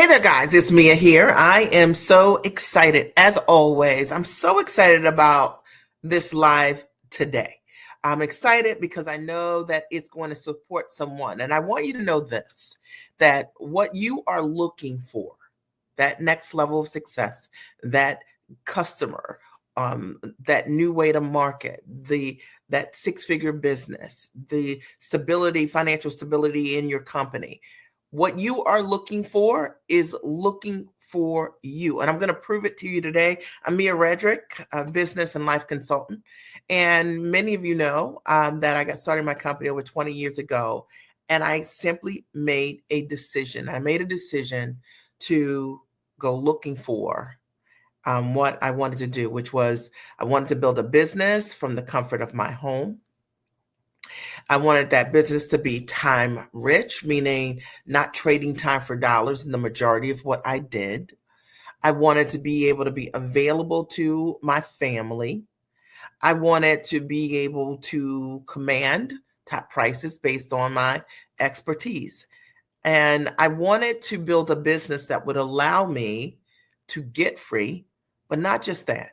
Hey there, guys. It's Mia here. I am so excited, as always. I'm so excited about this live today. I'm excited because I know that it's going to support someone. And I want you to know this, that what you are looking for, that next level of success, that customer, that new way to market, that six-figure business, the stability, financial stability in your company, what you are looking for is looking for you. And I'm going to prove it to you today. I'm Mia Redrick, a business and life consultant. And many of you know that I got started my company over 20 years ago. And I simply made a decision. I made a decision to go looking for what I wanted to do, which was I wanted to build a business from the comfort of my home. I wanted that business to be time rich, meaning not trading time for dollars in the majority of what I did. I wanted to be able to be available to my family. I wanted to be able to command top prices based on my expertise. And I wanted to build a business that would allow me to get free, but not just that,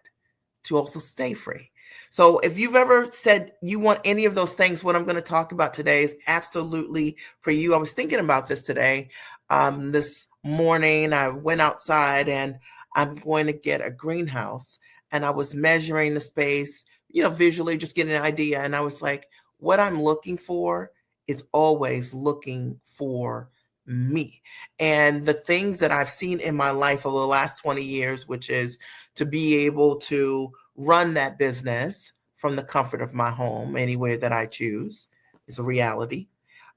to also stay free. So if you've ever said you want any of those things, what I'm going to talk about today is absolutely for you. I was thinking about this today. This morning, I went outside and I'm going to get a greenhouse. And I was measuring the space, visually, just getting an idea. And I was like, what I'm looking for is always looking for me. And the things that I've seen in my life over the last 20 years, which is to be able to run that business from the comfort of my home anywhere that I choose is a reality.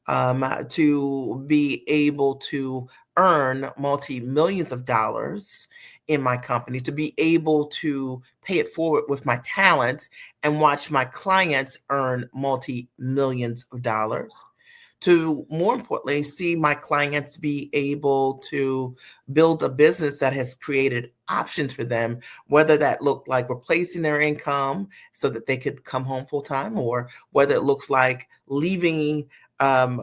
To be able to earn multi-millions of dollars in my company, to be able to pay it forward with my talents and watch my clients earn multi-millions of dollars, to more importantly, see my clients be able to build a business that has created options for them, whether that looked like replacing their income so that they could come home full time, or whether it looks like um,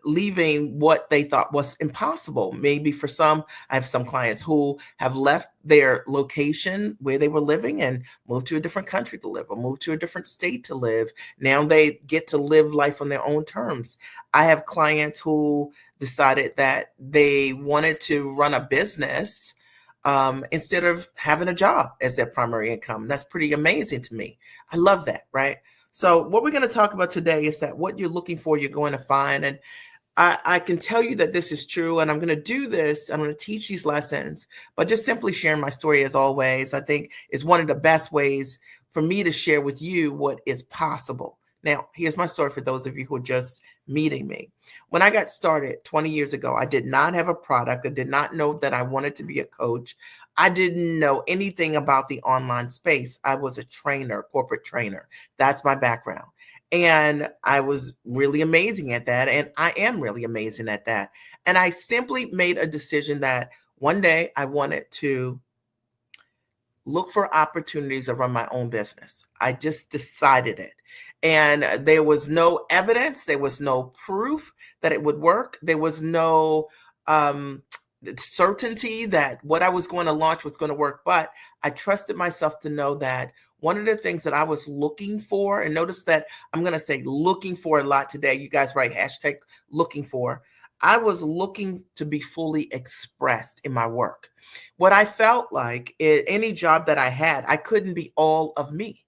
leaving what they thought was impossible. Maybe for some, I have some clients who have left their location where they were living and moved to a different country to live, or moved to a different state to live. Now they get to live life on their own terms. I have clients who decided that they wanted to run a business instead of having a job as their primary income. That's pretty amazing to me. I love that, right? So what we're going to talk about today is that what you're looking for, you're going to find. And I can tell you that this is true. And I'm going to do this. I'm going to teach these lessons, but just simply sharing my story, as always, I think is one of the best ways for me to share with you what is possible. Now, here's my story for those of you who are just meeting me. When I got started 20 years ago, I did not have a product. I did not know that I wanted to be a coach. I didn't know anything about the online space. I was a trainer, corporate trainer. That's my background. And I was really amazing at that. And I am really amazing at that. And I simply made a decision that one day I wanted to look for opportunities to run my own business. I just decided it. And there was no evidence, there was no proof that it would work. There was no certainty that what I was going to launch was going to work. But I trusted myself to know that one of the things that I was looking for, and notice that I'm going to say looking for a lot today. You guys write hashtag looking for. I was looking to be fully expressed in my work. What I felt like any job that I had, I couldn't be all of me.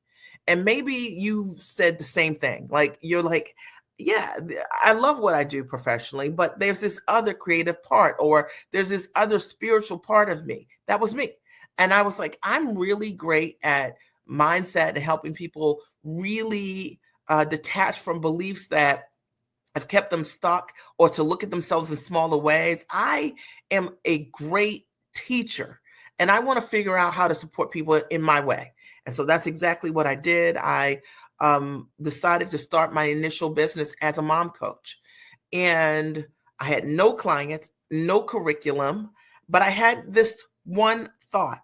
And maybe you said the same thing. Like, you're like, yeah, I love what I do professionally, but there's this other creative part, or there's this other spiritual part of me. That was me. And I was like, I'm really great at mindset and helping people really detach from beliefs that have kept them stuck, or to look at themselves in smaller ways. I am a great teacher, and I want to figure out how to support people in my way. And so that's exactly what I did. I decided to start my initial business as a mom coach. And I had no clients, no curriculum, but I had this one thought.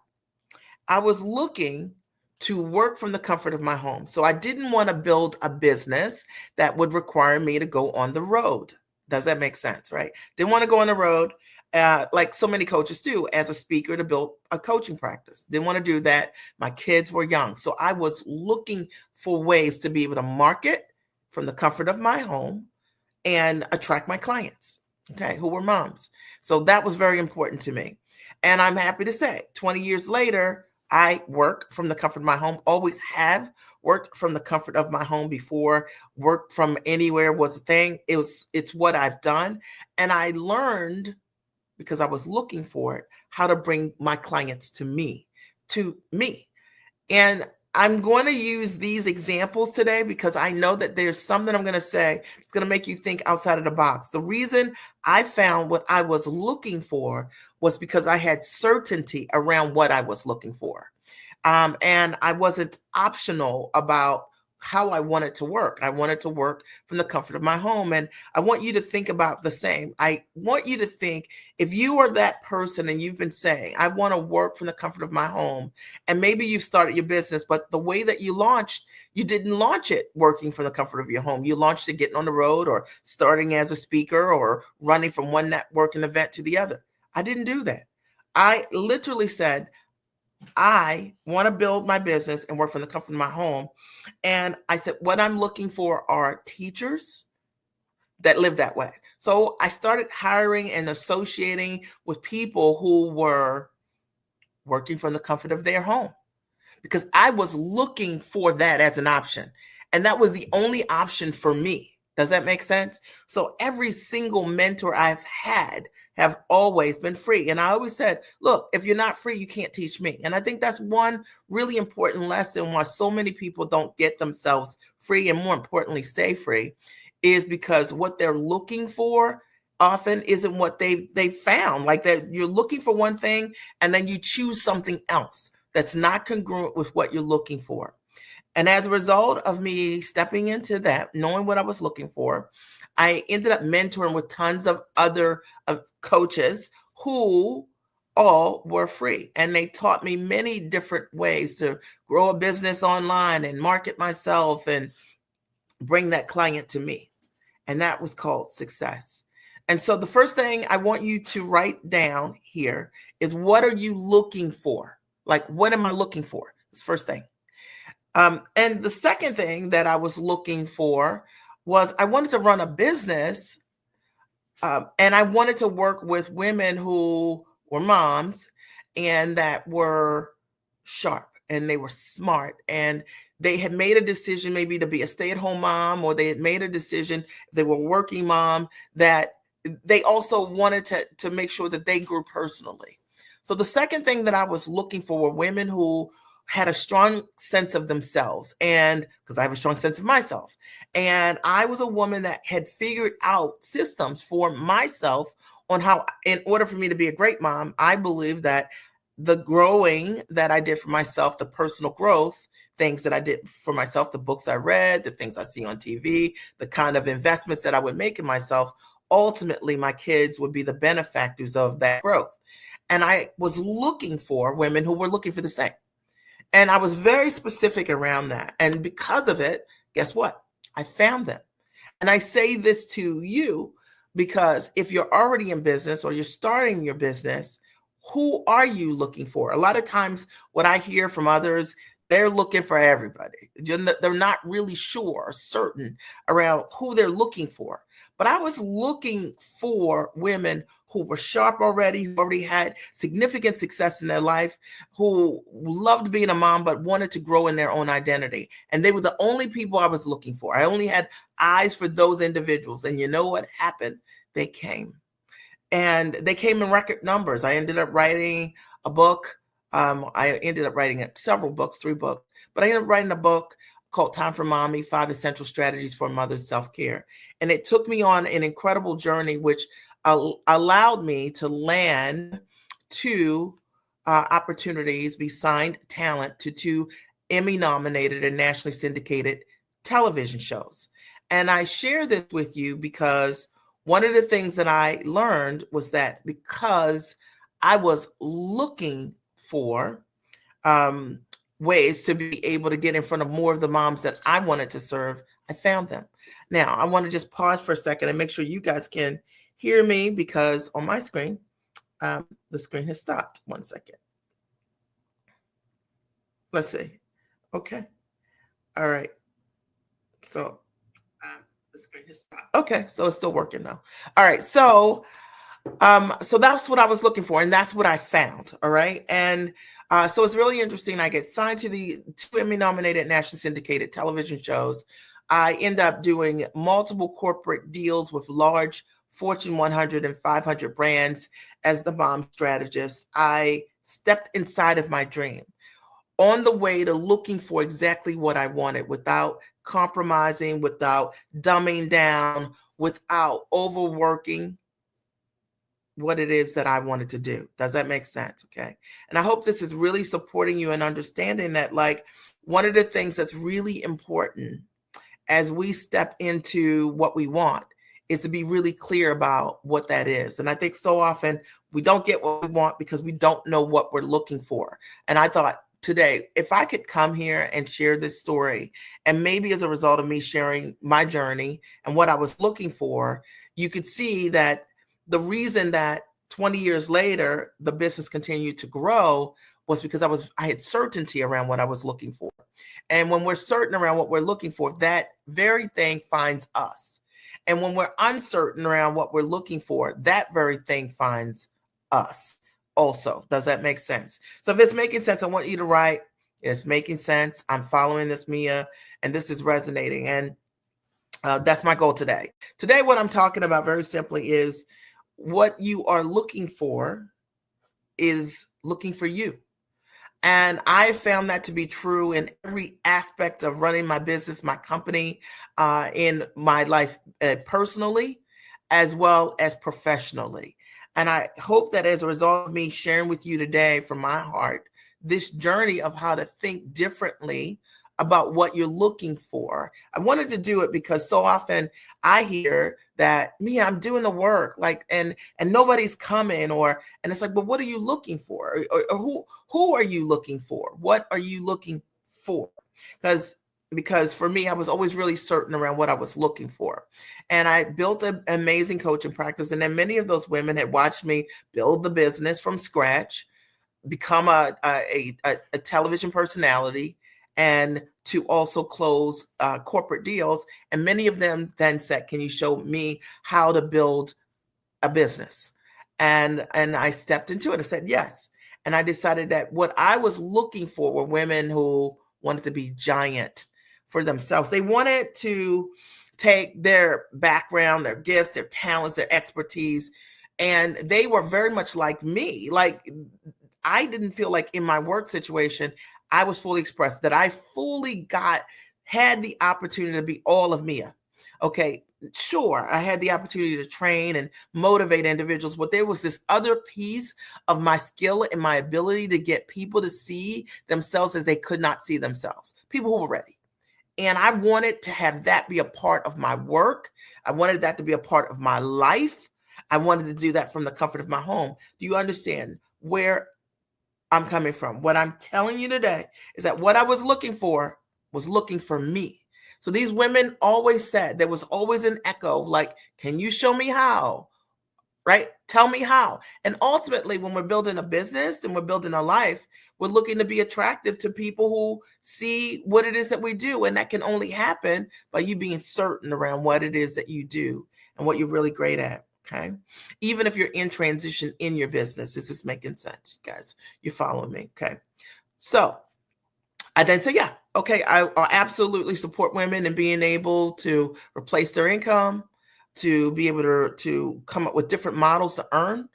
I was looking to work from the comfort of my home. So I didn't want to build a business that would require me to go on the road. Does that make sense, right? Didn't want to go on the road. like so many coaches do, as a speaker to build a coaching practice. Didn't want to do that. My kids were young. So I was looking for ways to be able to market from the comfort of my home and attract my clients, okay, who were moms. So that was very important to me. And I'm happy to say 20 years later, I work from the comfort of my home, always have worked from the comfort of my home before work from anywhere was a thing. It's what I've done. And I learned, because I was looking for it, how to bring my clients to me. And I'm going to use these examples today because I know that there's something I'm going to say it's going to make you think outside of the box. The reason I found what I was looking for was because I had certainty around what I was looking for. And I wasn't optional about how I wanted to work. I wanted to work from the comfort of my home. And I want you to think about the same. I want you to think, if you are that person and you've been saying, I want to work from the comfort of my home, and maybe you've started your business, but the way that you launched, you didn't launch it working from the comfort of your home. You launched it getting on the road or starting as a speaker or running from one networking event to the other. I didn't do that. I literally said, I want to build my business and work from the comfort of my home. And I said, what I'm looking for are teachers that live that way. So I started hiring and associating with people who were working from the comfort of their home, because I was looking for that as an option. And that was the only option for me. Does that make sense? So every single mentor I've had have always been free. And I always said, look, if you're not free, you can't teach me. And I think that's one really important lesson why so many people don't get themselves free, and more importantly, stay free, is because what they're looking for often isn't what they found. Like that you're looking for one thing and then you choose something else that's not congruent with what you're looking for. And as a result of me stepping into that, knowing what I was looking for, I ended up mentoring with tons of other coaches who all were free. And they taught me many different ways to grow a business online and market myself and bring that client to me. And that was called success. And so the first thing I want you to write down here is, what are you looking for? Like, what am I looking for? That's the first thing. And the second thing that I was looking for was, I wanted to run a business, and I wanted to work with women who were moms and that were sharp and they were smart, and they had made a decision maybe to be a stay-at-home mom, or they had made a decision, they were working mom, that they also wanted to make sure that they grew personally. So the second thing that I was looking for were women who had a strong sense of themselves, and because I have a strong sense of myself. And I was a woman that had figured out systems for myself on how, in order for me to be a great mom, I believe that the growing that I did for myself, the personal growth, things that I did for myself, the books I read, the things I see on TV, the kind of investments that I would make in myself, ultimately my kids would be the benefactors of that growth. And I was looking for women who were looking for the same. And I was very specific around that. And because of it, guess what? I found them. And I say this to you because if you're already in business or you're starting your business, who are you looking for? A lot of times what I hear from others, they're looking for everybody. They're not really sure or certain around who they're looking for. But I was looking for women who were sharp already, who already had significant success in their life, who loved being a mom, but wanted to grow in their own identity. And they were the only people I was looking for. I only had eyes for those individuals. And you know what happened? They came. And they came in record numbers. I ended up writing a book. I ended up writing several books, 3 books. But I ended up writing a book called Time for Mommy, 5 Essential Strategies for Mother's Self-Care. And it took me on an incredible journey, which allowed me to land 2 opportunities, be signed talent to 2 Emmy-nominated and nationally syndicated television shows. And I share this with you because one of the things that I learned was that because I was looking for ways to be able to get in front of more of the moms that I wanted to serve, I found them. Now, I want to just pause for a second and make sure you guys can hear me, because on my screen, The screen has stopped. 1 second. Let's see. Okay. All right. So the screen has stopped. Okay. So it's still working though. All right. So that's what I was looking for, and that's what I found. All right. And so it's really interesting. I get signed to the 2 Emmy-nominated nationally syndicated television shows. I end up doing multiple corporate deals with large Fortune 100 and 500 brands as the mom strategist. I stepped inside of my dream on the way to looking for exactly what I wanted without compromising, without dumbing down, without overworking what it is that I wanted to do. Does that make sense? Okay. And I hope this is really supporting you and understanding that, like, one of the things that's really important as we step into what we want is to be really clear about what that is. And I think so often we don't get what we want because we don't know what we're looking for. And I thought today, if I could come here and share this story, and maybe as a result of me sharing my journey and what I was looking for, you could see that the reason that 20 years later the business continued to grow was because I had certainty around what I was looking for. And when we're certain around what we're looking for, that very thing finds us. And when we're uncertain around what we're looking for, that very thing finds us also. Does that make sense? So if it's making sense, I want you to write, it's making sense. I'm following this, Mia, and this is resonating. And that's my goal today. Today, what I'm talking about very simply is what you are looking for is looking for you. And I found that to be true in every aspect of running my business, my company, in my life personally, as well as professionally. And I hope that as a result of me sharing with you today from my heart, this journey of how to think differently about what you're looking for. I wanted to do it because so often I hear that, me, I'm doing the work, like, and nobody's coming, and it's like, but what are you looking for? Or who are you looking for? What are you looking for? Because for me, I was always really certain around what I was looking for. And I built an amazing coaching practice. And then many of those women had watched me build the business from scratch, become a television personality, and to also close corporate deals. And many of them then said, can you show me how to build a business? And I stepped into it and said yes. And I decided that what I was looking for were women who wanted to be giant for themselves. They wanted to take their background, their gifts, their talents, their expertise, and they were very much like me. Like, I didn't feel like in my work situation, I was fully expressed, that I fully had the opportunity to be all of Mia. Okay, sure, I had the opportunity to train and motivate individuals, but there was this other piece of my skill and my ability to get people to see themselves as they could not see themselves, people who were ready. And I wanted to have that be a part of my work. I wanted that to be a part of my life. I wanted to do that from the comfort of my home. Do you understand where I'm coming from? What I'm telling you today is that what I was looking for me. So these women always said, there was always an echo, like, can you show me how? Right? Tell me how. And ultimately, when we're building a business and we're building a life, we're looking to be attractive to people who see what it is that we do. And that can only happen by you being certain around what it is that you do and what you're really great at. Okay. Even if you're in transition in your business, this is making sense, you guys. You're following me. Okay. So I then say, yeah, okay, I absolutely support women in being able to replace their income, to be able to come up with different models to earn,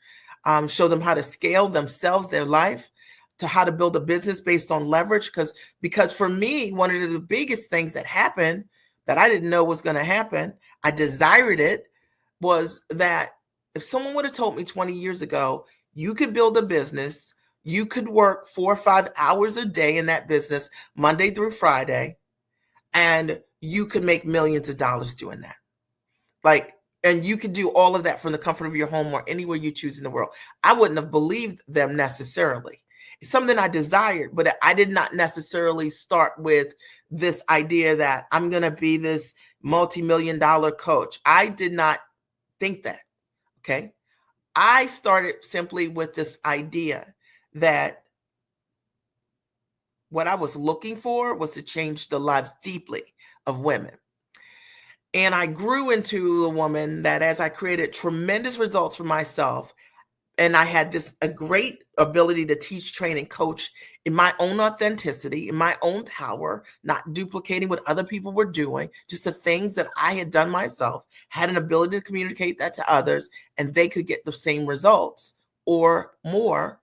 show them how to scale themselves, their life, to how to build a business based on leverage. Because for me, one of the biggest things that happened that I didn't know was going to happen, I desired it, was that if someone would have told me 20 years ago, you could build a business, you could work 4 or 5 hours a day in that business, Monday through Friday, and you could make millions of dollars doing that. Like, and you could do all of that from the comfort of your home or anywhere you choose in the world. I wouldn't have believed them necessarily. It's something I desired, but I did not necessarily start with this idea that I'm going to be this multi-million-dollar coach. I did not think that. Okay. I started simply with this idea that what I was looking for was to change the lives deeply of women. And I grew into a woman that, as I created tremendous results for myself, and I had a great ability to teach, train, and coach in my own authenticity, in my own power, not duplicating what other people were doing, just the things that I had done myself, had an ability to communicate that to others, and they could get the same results or more.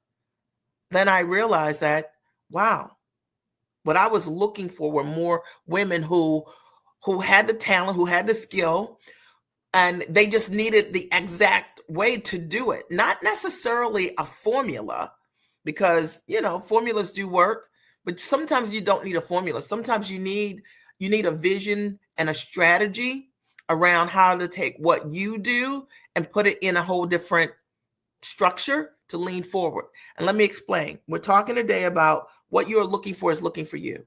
Then I realized that, wow, what I was looking for were more women who had the talent, who had the skill, and they just needed the exact way to do it, not necessarily a formula, because formulas do work, but sometimes you don't need a formula. Sometimes you need a vision and a strategy around how to take what you do and put it in a whole different structure to lean forward. And let me explain. We're talking today about what you're looking for is looking for you.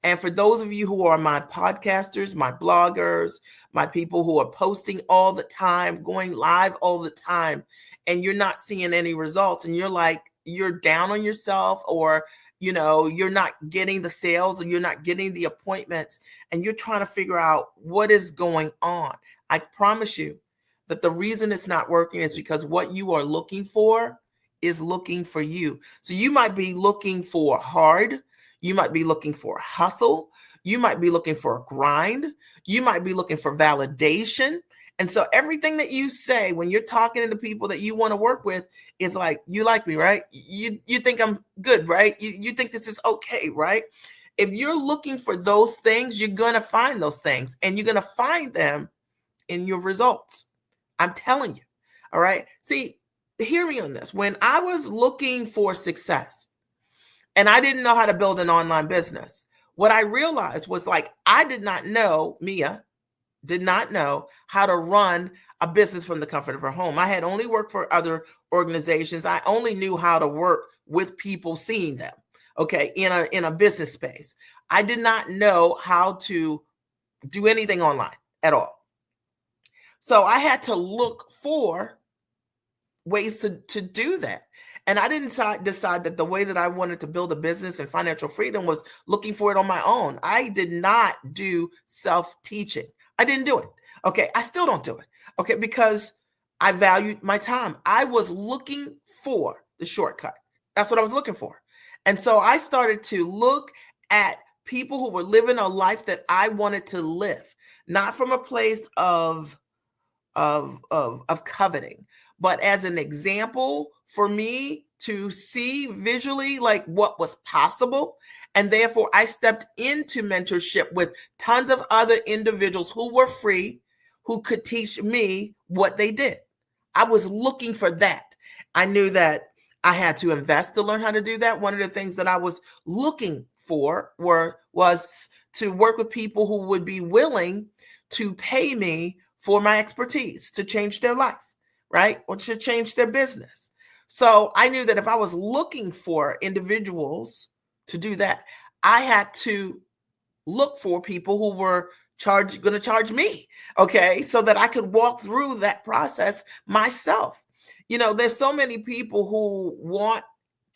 And for those of you who are my podcasters, my bloggers, my people who are posting all the time, going live all the time, and you're not seeing any results, and you're down on yourself, or you're not getting the sales, or you're not getting the appointments, and you're trying to figure out what is going on. I promise you that the reason it's not working is because what you are looking for is looking for you. So you might be looking for hard. You might be looking for hustle. You might be looking for a grind. You might be looking for validation. And so everything that you say when you're talking to the people that you want to work with is like, you like me, right? You think I'm good, right? You think this is okay, right? If you're looking for those things, you're going to find those things, and you're going to find them in your results. I'm telling you. All right. See, hear me on this. When I was looking for success and I didn't know how to build an online business, what I realized was, like, I did not know, Mia did not know how to run a business from the comfort of her home. I had only worked for other organizations. I only knew how to work with people, seeing them, okay, in a business space. I did not know how to do anything online at all. So I had to look for ways to do that. And I didn't decide that the way that I wanted to build a business and financial freedom was looking for it on my own. I did not do self-teaching. I didn't do it. Okay. I still don't do it. Okay. Because I valued my time. I was looking for the shortcut. That's what I was looking for. And so I started to look at people who were living a life that I wanted to live, not from a place of coveting, but as an example for me to see visually, like, what was possible. And therefore I stepped into mentorship with tons of other individuals who were free, who could teach me what they did. I was looking for that. I knew that I had to invest to learn how to do that. One of the things that I was looking for was to work with people who would be willing to pay me for my expertise to change their life, right? Or to change their business. So I knew that if I was looking for individuals to do that, I had to look for people who were going to charge me, okay, so that I could walk through that process myself. There's so many people who want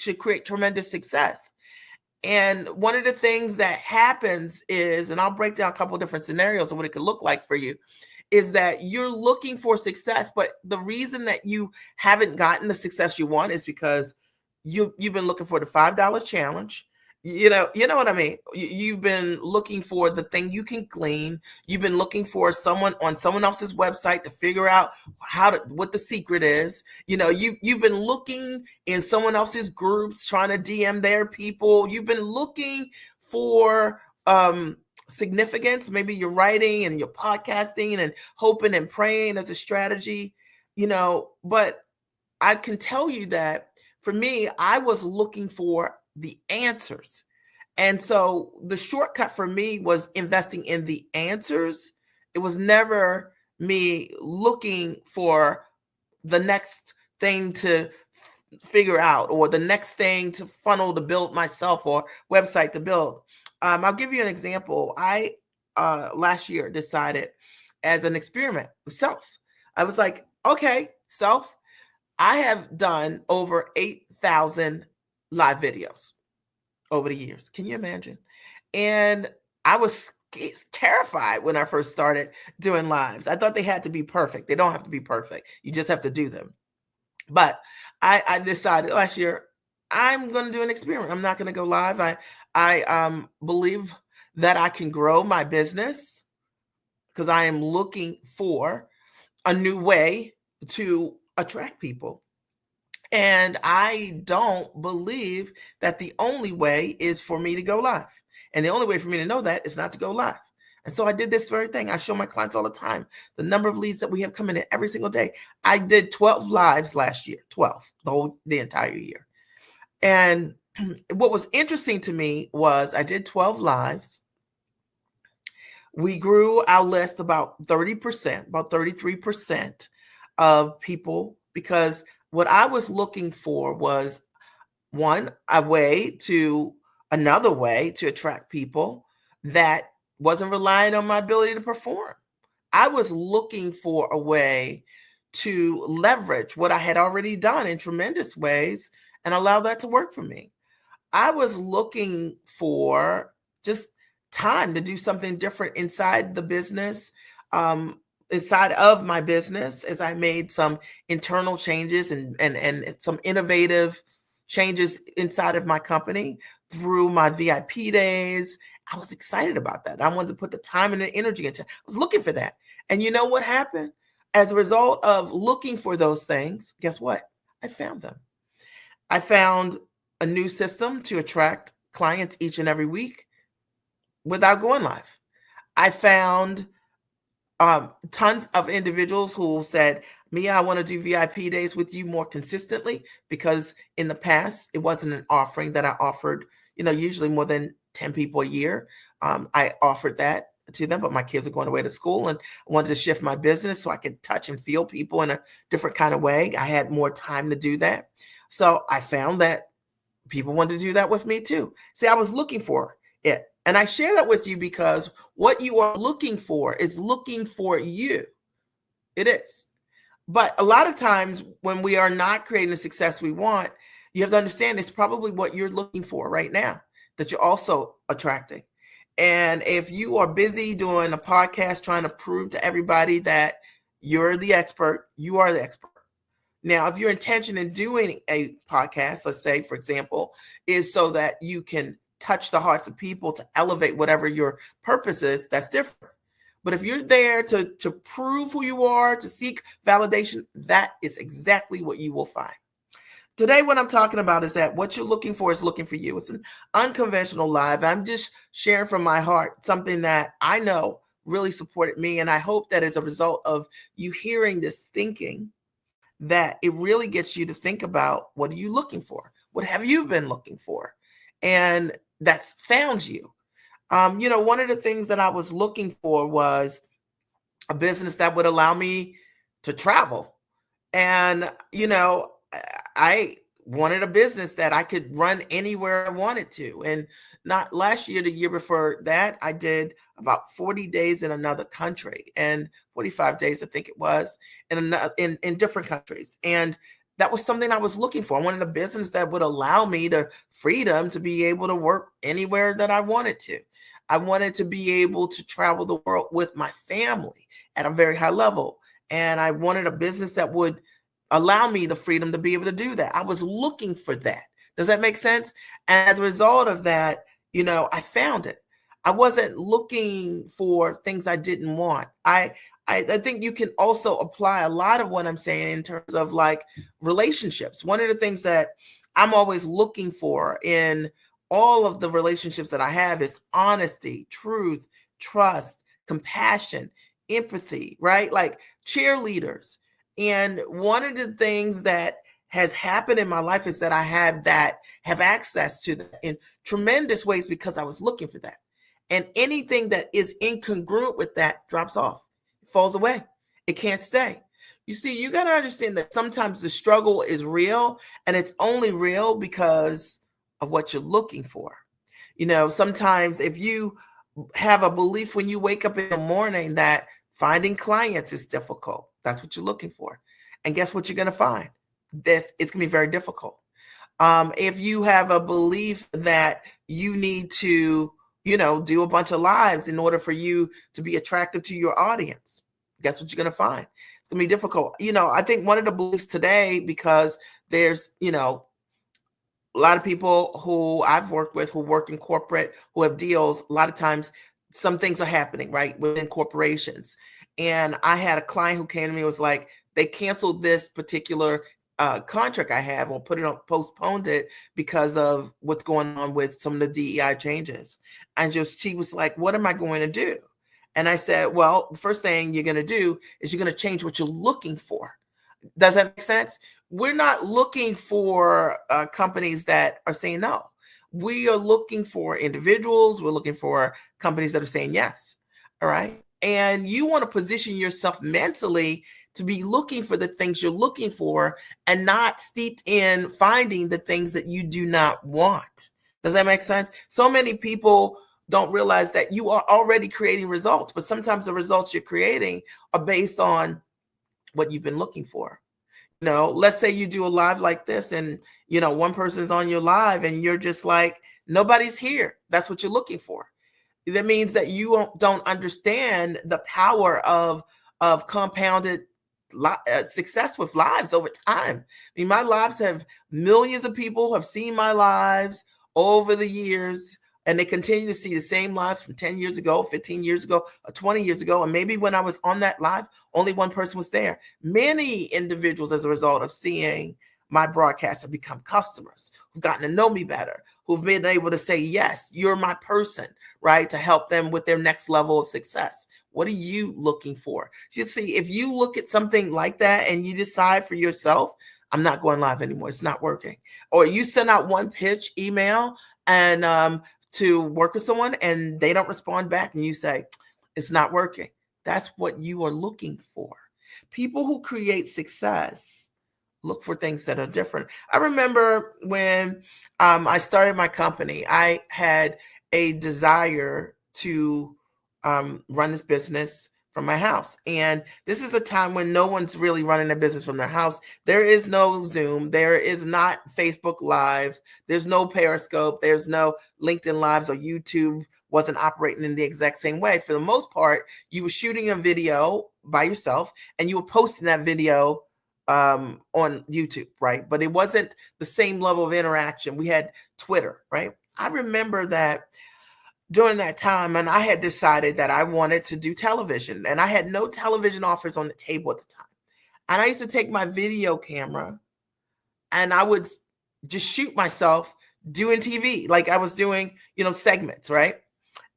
to create tremendous success. And one of the things that happens is, and I'll break down a couple of different scenarios of what it could look like for you, is that you're looking for success, but the reason that you haven't gotten the success you want is because you've been looking for the $5 challenge. You know what I mean? You've been looking for the thing you can glean. You've been looking for someone on someone else's website to figure out what the secret is. You've been looking in someone else's groups, trying to DM their people. You've been looking for significance. Maybe you're writing and you're podcasting and hoping and praying as a strategy, but I can tell you that for me, I was looking for the answers. And so the shortcut for me was investing in the answers. It was never me looking for the next thing to figure out, or the next thing to funnel to build myself, or website to build. I'll give you an example. I last year decided, as an experiment with self, I was like, okay, self, I have done over 8,000 live videos over the years. Can you imagine? And I was terrified when I first started doing lives. I thought they had to be perfect. They don't have to be perfect. You just have to do them. But I decided last year I'm going to do an experiment. I'm not going to go live. I believe that I can grow my business because I am looking for a new way to attract people. And I don't believe that the only way is for me to go live. And the only way for me to know that is not to go live. And so I did this very thing. I show my clients all the time the number of leads that we have coming in every single day. I did 12 lives last year, 12, the entire year. And what was interesting to me was I did 12 lives. We grew our list about 30%, about 33% of people, because what I was looking for was another way to attract people that wasn't relying on my ability to perform. I was looking for a way to leverage what I had already done in tremendous ways and allow that to work for me. I was looking for just time to do something different inside the business, inside of my business, as I made some internal changes and some innovative changes inside of my company through my VIP days. I was excited about that. I wanted to put the time and the energy into it. I was looking for that. And you know what happened? As a result of looking for those things, guess what? I found them. I found a new system to attract clients each and every week without going live. I found tons of individuals who said, Mia, I want to do VIP days with you more consistently, because in the past, it wasn't an offering that I offered, usually more than 10 people a year. I offered that to them, but my kids are going away to school and I wanted to shift my business so I could touch and feel people in a different kind of way. I had more time to do that. So I found that people wanted to do that with me too. See, I was looking for it. And I share that with you because what you are looking for is looking for you. It is. But a lot of times when we are not creating the success we want, you have to understand it's probably what you're looking for right now that you're also attracting. And if you are busy doing a podcast trying to prove to everybody that you're the expert, you are the expert. Now, if your intention in doing a podcast, let's say, for example, is so that you can touch the hearts of people to elevate whatever your purpose is, that's different. But if you're there to prove who you are, to seek validation, that is exactly what you will find. Today, what I'm talking about is that what you're looking for is looking for you. It's an unconventional live. I'm just sharing from my heart something that I know really supported me. And I hope that as a result of you hearing this thinking, that it really gets you to think about, what are you looking for? What have you been looking for? And that's found you. One of the things that I was looking for was a business that would allow me to travel. And, I wanted a business that I could run anywhere I wanted to. And not last year, the year before that, I did about 40 days in another country, and 45 days, I think it was, in different countries. And that was something I was looking for. I wanted a business that would allow me the freedom to be able to work anywhere that I wanted to. I wanted to be able to travel the world with my family at a very high level. And I wanted a business that would allow me the freedom to be able to do that. I was looking for that. Does that make sense? And as a result of that, I found it. I wasn't looking for things I didn't want. I think you can also apply a lot of what I'm saying in terms of like relationships. One of the things that I'm always looking for in all of the relationships that I have is honesty, truth, trust, compassion, empathy, right? Like cheerleaders. And one of the things that has happened in my life is that I have access to that in tremendous ways because I was looking for that. And anything that is incongruent with that drops off, it falls away. It can't stay. You see, you got to understand that sometimes the struggle is real, and it's only real because of what you're looking for. Sometimes if you have a belief when you wake up in the morning that finding clients is difficult, that's what you're looking for. And guess what you're going to find? this, it's going to be very difficult. If you have a belief that you need to, do a bunch of lives in order for you to be attractive to your audience, guess what you're going to find? It's going to be difficult. I think one of the beliefs today, because there's, a lot of people who I've worked with who work in corporate, who have deals, a lot of times some things are happening, right, within corporations. And I had a client who came to me and was like, they canceled this particular contract I have, or postponed it because of what's going on with some of the DEI changes. And she was like, what am I going to do? And I said, well, the first thing you're going to do is you're going to change what you're looking for. Does that make sense? We're not looking for companies that are saying no. We are looking for individuals. We're looking for companies that are saying yes. All right. And you want to position yourself mentally to be looking for the things you're looking for and not steeped in finding the things that you do not want. Does that make sense? So many people don't realize that you are already creating results, but sometimes the results you're creating are based on what you've been looking for. Let's say you do a live like this and, one person's on your live and you're just like, nobody's here. That's what you're looking for. That means that you don't understand the power of compounded success with lives over time. I mean, my lives have millions of people have seen my lives over the years, and they continue to see the same lives from 10 years ago, 15 years ago, or 20 years ago. And maybe when I was on that live, only one person was there. Many individuals, as a result of seeing my broadcast, have become customers who've gotten to know me better, who've been able to say, yes, you're my person, right? To help them with their next level of success. What are you looking for? You see, if you look at something like that and you decide for yourself, I'm not going live anymore, it's not working. Or you send out one pitch email and to work with someone and they don't respond back and you say, it's not working. That's what you are looking for. People who create success look for things that are different. I remember when I started my company, I had a desire to run this business from my house. And this is a time when no one's really running a business from their house. There is no Zoom. There is not Facebook Live. There's no Periscope. There's no LinkedIn Lives, or YouTube wasn't operating in the exact same way. For the most part, you were shooting a video by yourself and you were posting that video on YouTube, right? But it wasn't the same level of interaction. We had Twitter, right? I remember that during that time, and I had decided that I wanted to do television, and I had no television offers on the table at the time. And I used to take my video camera and I would just shoot myself doing TV, like I was doing, segments, right?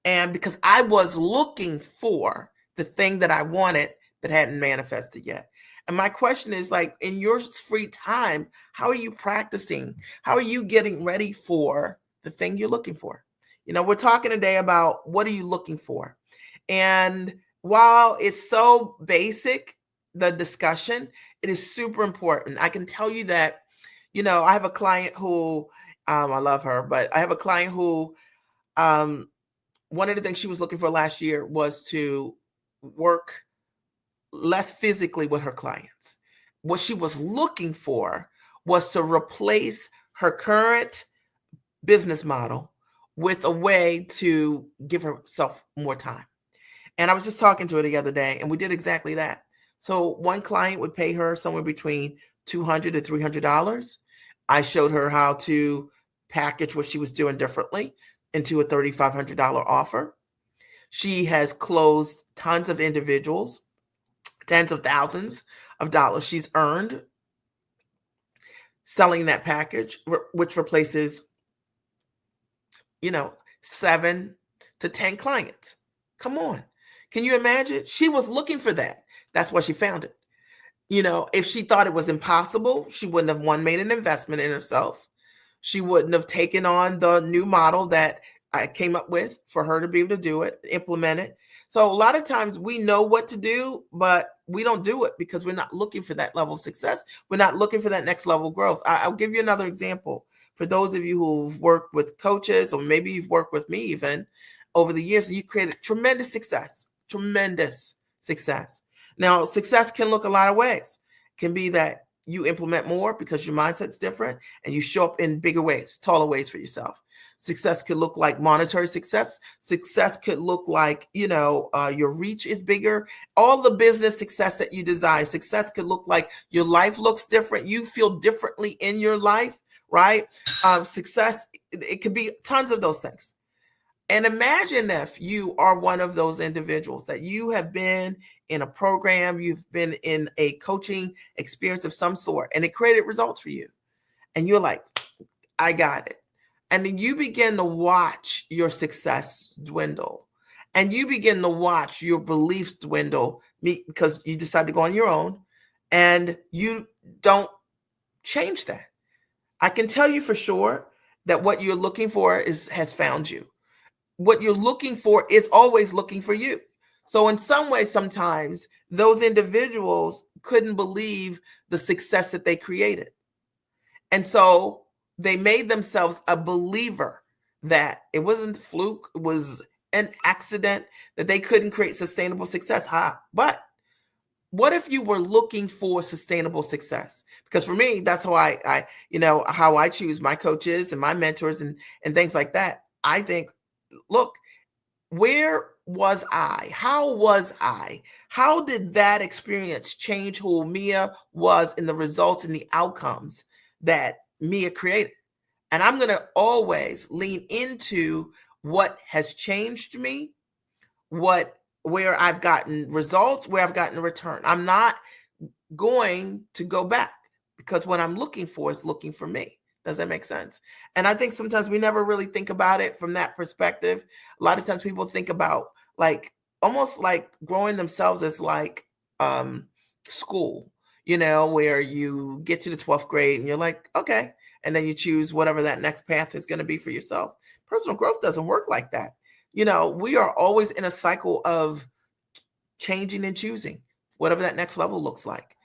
And because I was looking for the thing that I wanted that hadn't manifested yet. And my question is, like, in your free time, how are you practicing? How are you getting ready for the thing you're looking for? We're talking today about what are you looking for? And while it's so basic, the discussion, it is super important. I can tell you that, I have a client who, I love her, but I have a client who, one of the things she was looking for last year was to work less physically with her clients. What she was looking for was to replace her current business model with a way to give herself more time. And I was just talking to her the other day, and we did exactly that. So one client would pay her somewhere between $200 to $300. I showed her how to package what she was doing differently into a $3,500 offer. She has closed tons of individuals, tens of thousands of dollars she's earned selling that package, which replaces 7 to 10 clients. Come on. Can you imagine? She was looking for that. That's why she found it. If she thought it was impossible, she wouldn't have made an investment in herself. She wouldn't have taken on the new model that I came up with for her to be able to do it, implement it. So a lot of times we know what to do, but we don't do it because we're not looking for that level of success. We're not looking for that next level of growth. I'll give you another example. For those of you who've worked with coaches, or maybe you've worked with me even over the years, you created tremendous success. Now, success can look a lot of ways. It can be that you implement more because your mindset's different and you show up in bigger ways, taller ways for yourself. Success could look like monetary success. Success could look like, your reach is bigger. All the business success that you desire. Success could look like your life looks different. You feel differently in your life, right? Success, it could be tons of those things. And imagine if you are one of those individuals that you have been in a program, you've been in a coaching experience of some sort, and it created results for you. And you're like, I got it. And then you begin to watch your success dwindle. And you begin to watch your beliefs dwindle because you decide to go on your own and you don't change that. I can tell you for sure that what you're looking for has found you. What you're looking for is always looking for you. So in some ways, sometimes those individuals couldn't believe the success that they created. And so they made themselves a believer that it wasn't a fluke, it was an accident, that they couldn't create sustainable success. But what if you were looking for sustainable success? Because for me, that's how how I choose my coaches and my mentors and things like that. I think, look, where was I? How was I? How did that experience change who Mia was in the results and the outcomes that Mia created? And I'm going to always lean into what has changed me, where I've gotten results, where I've gotten a return. I'm not going to go back because what I'm looking for is looking for me. Does that make sense? And I think sometimes we never really think about it from that perspective. A lot of times people think about almost like growing themselves as like school, where you get to the 12th grade and you're like, okay. And then you choose whatever that next path is going to be for yourself. Personal growth doesn't work like that. We are always in a cycle of changing and choosing whatever that next level looks like.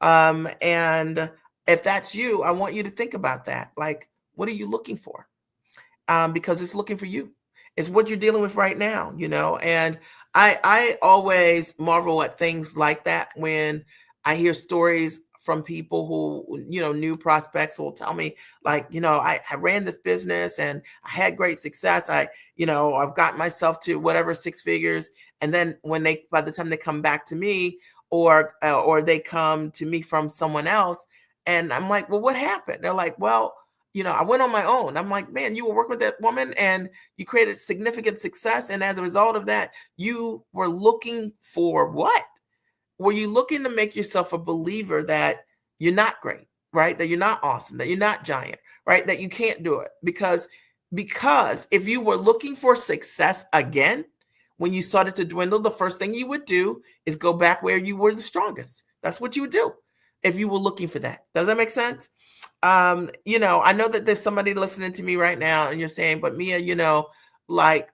And if that's you, I want you to think about that. Like, what are you looking for? Because it's looking for you. It's what you're dealing with right now, and I always marvel at things like that when I hear stories from people who, new prospects will tell me like, I ran this business and I had great success. I've gotten myself to whatever 6 figures. And then by the time they come back to me or they come to me from someone else, and I'm like, well, what happened? They're like, well, I went on my own. I'm like, man, you were working with that woman and you created significant success. And as a result of that, you were looking for what? Were you looking to make yourself a believer that you're not great, right? That you're not awesome, that you're not giant, right? That you can't do it because if you were looking for success again, when you started to dwindle, the first thing you would do is go back where you were the strongest. That's what you would do if you were looking for that. Does that make sense? I know that there's somebody listening to me right now and you're saying, but Mia, like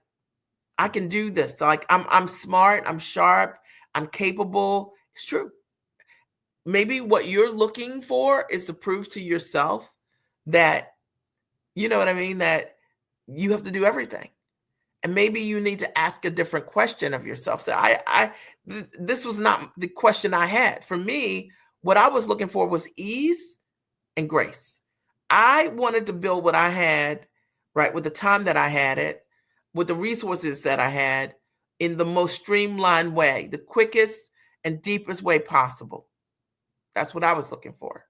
I can do this. Like I'm smart, I'm sharp, I'm capable. It's true. Maybe what you're looking for is to prove to yourself that, you know what I mean, that you have to do everything. And maybe you need to ask a different question of yourself. So this was not the question I had. For me, what I was looking for was ease and grace. I wanted to build what I had, right, with the time that I had it, with the resources that I had, in the most streamlined way, the quickest and deepest way possible. That's what I was looking for.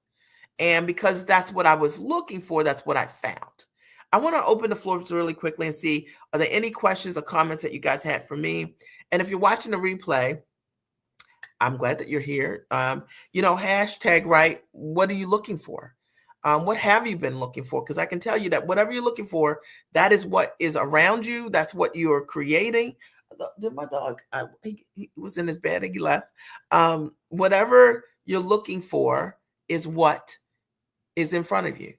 And because that's what I was looking for, that's what I found. I want to open the floor really quickly and see, are there any questions or comments that you guys had for me? And if you're watching the replay, I'm glad that you're here. Hashtag, right? What are you looking for? What have you been looking for? Because I can tell you that whatever you're looking for, that is what is around you. That's what you're creating. Did my dog, he was in his bed and he left. Whatever you're looking for is what is in front of you.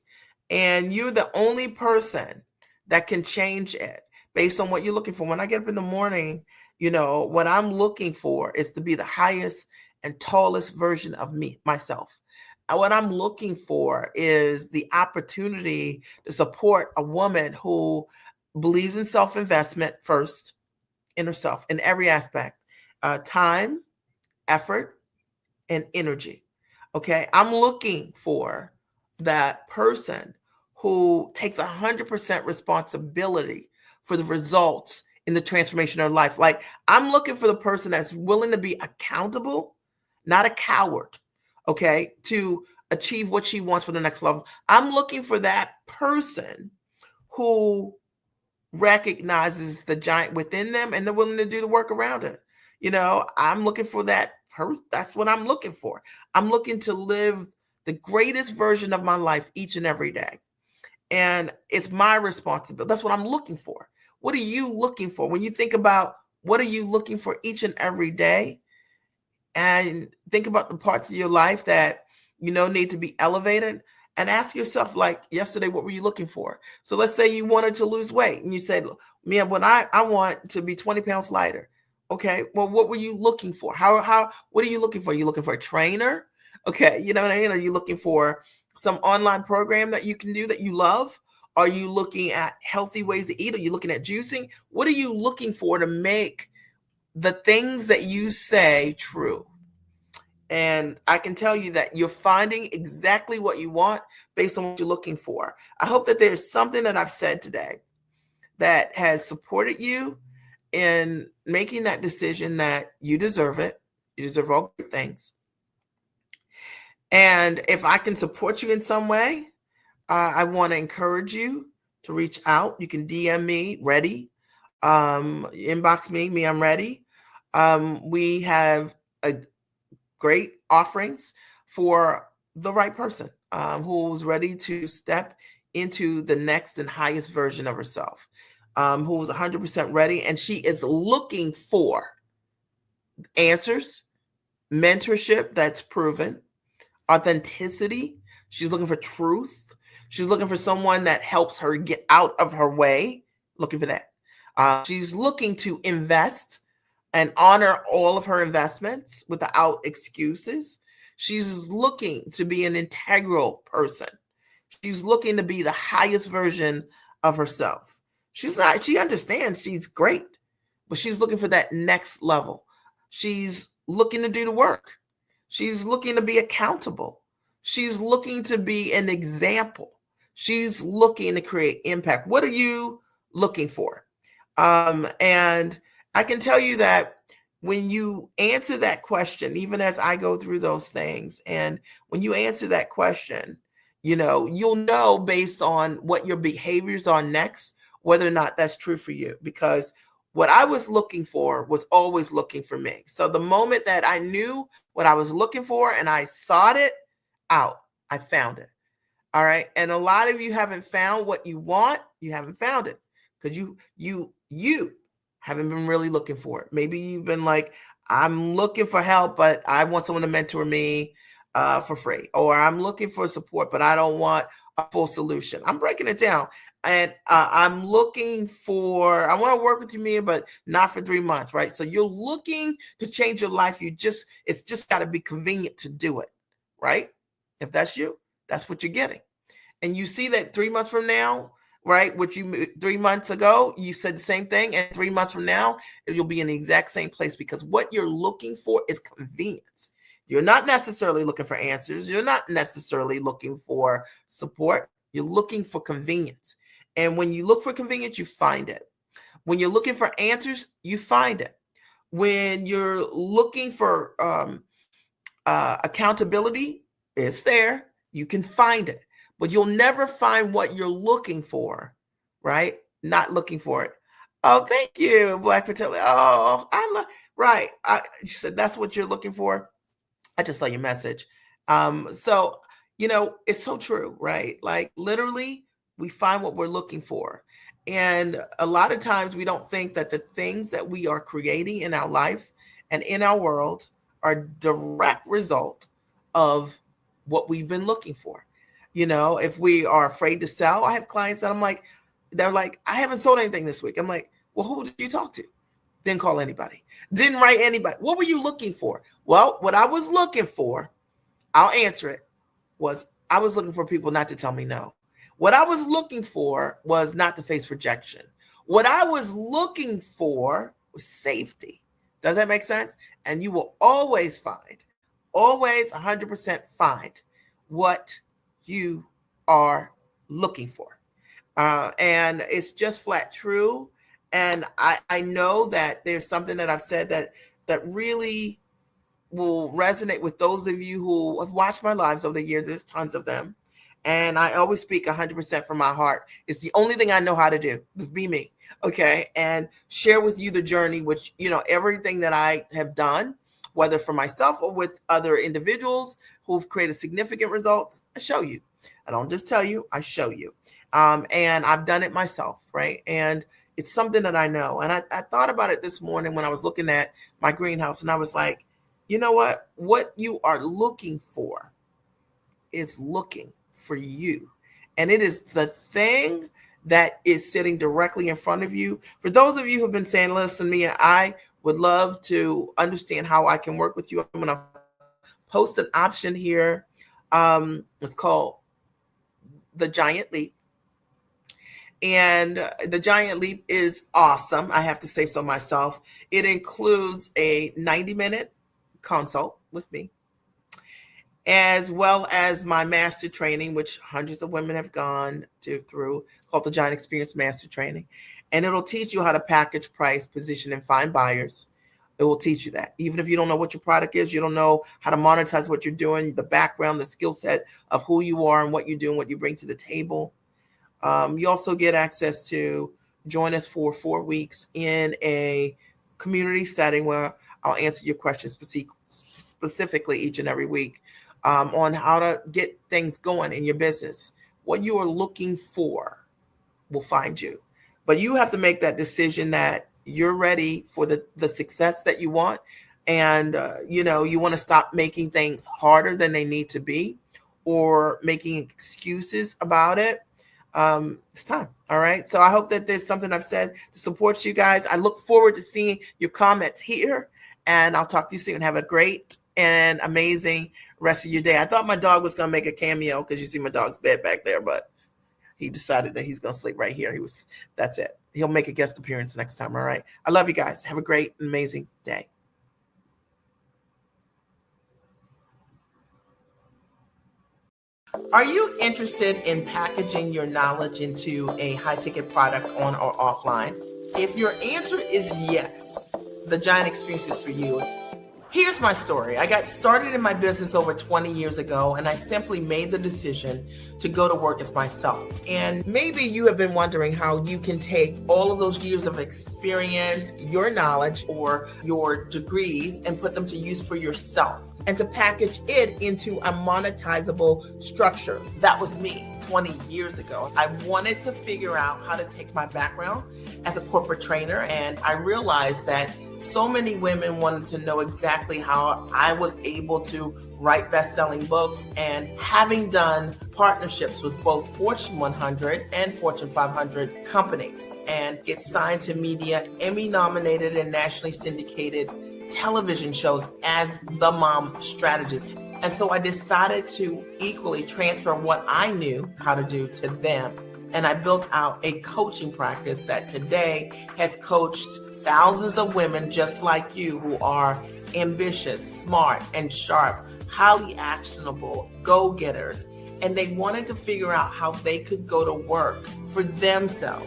And you're the only person that can change it based on what you're looking for. When I get up in the morning, what I'm looking for is to be the highest and tallest version of myself. And what I'm looking for is the opportunity to support a woman who believes in self-investment first, in herself, in every aspect, time, effort, and energy. Okay. I'm looking for that person who takes 100% responsibility for the results in the transformation of life. Like, I'm looking for the person that's willing to be accountable, not a coward, okay, to achieve what she wants for the next level. I'm looking for that person who recognizes the giant within them and they're willing to do the work around it. I'm looking for that. That's what I'm looking for. I'm looking to live the greatest version of my life each and every day. And it's my responsibility. That's what I'm looking for. What are you looking for? When you think about what are you looking for each and every day, and think about the parts of your life that need to be elevated, and ask yourself, like yesterday, what were you looking for? So let's say you wanted to lose weight and you said, "Mia, when I want to be 20 pounds lighter." Okay, well, what were you looking for? What are you looking for? Are you looking for a trainer? Okay, you know what I mean? Are you looking for some online program that you can do that you love? Are you looking at healthy ways to eat? Are you looking at juicing? What are you looking for to make the things that you say true? And I can tell you that you're finding exactly what you want based on what you're looking for. I hope that there's something that I've said today that has supported you in making that decision that you deserve it. You deserve all great things. And if I can support you in some way, I want to encourage you to reach out. You can DM me, ready. Inbox me, I'm ready. We have a great offerings for the right person who's ready to step into the next and highest version of herself, who's 100% ready, and she is looking for answers, mentorship that's proven, authenticity. She's looking for truth. She's looking for someone that helps her get out of her way. Looking for that. She's looking to invest and honor all of her investments without excuses. She's looking to be an integral person. She's looking to be the highest version of herself. She understands she's great, but she's looking for that next level. She's looking to do the work. She's looking to be accountable. She's looking to be an example. She's looking to create impact. What are you looking for? And I can tell you that when you answer that question, even as I go through those things, and when you answer that question, you'll know based on what your behaviors are next, whether or not that's true for you. Because what I was looking for was always looking for me. So the moment that I knew what I was looking for and I sought it out, I found it. All right. And a lot of you haven't found what you want. You haven't found it because you haven't been really looking for it. Maybe you've been like, I'm looking for help, but I want someone to mentor me for free. Or I'm looking for support, but I don't want a full solution. I'm breaking it down. And I'm looking for, I want to work with you, Mia, but not for 3 months, right? So you're looking to change your life. It's just got to be convenient to do it, right? If that's you, that's what you're getting. And you see that 3 months from now, right? 3 months ago, you said the same thing. And 3 months from now, you'll be in the exact same place because what you're looking for is convenience. You're not necessarily looking for answers. You're not necessarily looking for support. You're looking for convenience. And when you look for convenience, you find it. When you're looking for answers, you find it. When you're looking for accountability, it's there. You can find it. But you'll never find what you're looking for, right? Not looking for it. Oh, thank you, Black Fertility. Oh, right. She said that's what you're looking for. I just saw your message. So, it's so true, right? Like literally, we find what we're looking for. And a lot of times we don't think that the things that we are creating in our life and in our world are direct result of what we've been looking for. If we are afraid to sell, I have clients that they're like, I haven't sold anything this week. I'm like, well, who did you talk to? Didn't call anybody. Didn't write anybody. What were you looking for? Well, what I was looking for, I'll answer it, was I was looking for people not to tell me no. What I was looking for was not to face rejection. What I was looking for was safety. Does that make sense? And you will always find always 100% find what you are looking for. And it's just flat true. And I know that there's something that I've said that really will resonate with those of you who have watched my lives over the years. There's tons of them. And I always speak 100% from my heart. It's the only thing I know how to do. Just be me. Okay. And share with you the journey, which, everything that I have done, whether for myself or with other individuals who've created significant results, I show you. I don't just tell you, I show you. And I've done it myself. Right. And it's something that I know. And I thought about it this morning when I was looking at my greenhouse, and I was like, you know what? What you are looking for is looking for you. And it is the thing that is sitting directly in front of you. For those of you who've been saying, listen, Mia, I would love to understand how I can work with you. I'm going to post an option here. It's called the Giant Leap. And the Giant Leap is awesome. I have to say so myself. It includes a 90-minute consult with me, as well as my master training, which hundreds of women have gone through, called the Giant Experience Master Training. And it'll teach you how to package, price, position, and find buyers. It will teach you that. Even if you don't know what your product is, you don't know how to monetize what you're doing, the background, the skill set of who you are and what you do and what you bring to the table. You also get access to join us for 4 weeks in a community setting where I'll answer your questions specifically each and every week on how to get things going in your business. What you are looking for will find you. But you have to make that decision that you're ready for the success that you want. And, you want to stop making things harder than they need to be or making excuses about it. It's time. All right. So I hope that there's something I've said to support you guys. I look forward to seeing your comments here, and I'll talk to you soon. Have a great and amazing rest of your day. I thought my dog was going to make a cameo because you see my dog's bed back there, but he decided that he's going to sleep right here. That's it. He'll make a guest appearance next time. All right. I love you guys. Have a great, amazing day. Are you interested in packaging your knowledge into a high-ticket product on or offline? If your answer is yes, the Giant Experience is for you. Here's my story. I got started in my business over 20 years ago, and I simply made the decision to go to work as myself. And maybe you have been wondering how you can take all of those years of experience, your knowledge, or your degrees, and put them to use for yourself and to package it into a monetizable structure. That was me 20 years ago. I wanted to figure out how to take my background as a corporate trainer, and I realized that so many women wanted to know exactly how I was able to write best-selling books, and having done partnerships with both Fortune 100 and Fortune 500 companies and get signed to media, Emmy-nominated and nationally syndicated television shows as the mom strategist. And so I decided to equally transfer what I knew how to do to them. And I built out a coaching practice that today has coached thousands of women just like you who are ambitious, smart, and sharp, highly actionable, go-getters. And they wanted to figure out how they could go to work for themselves.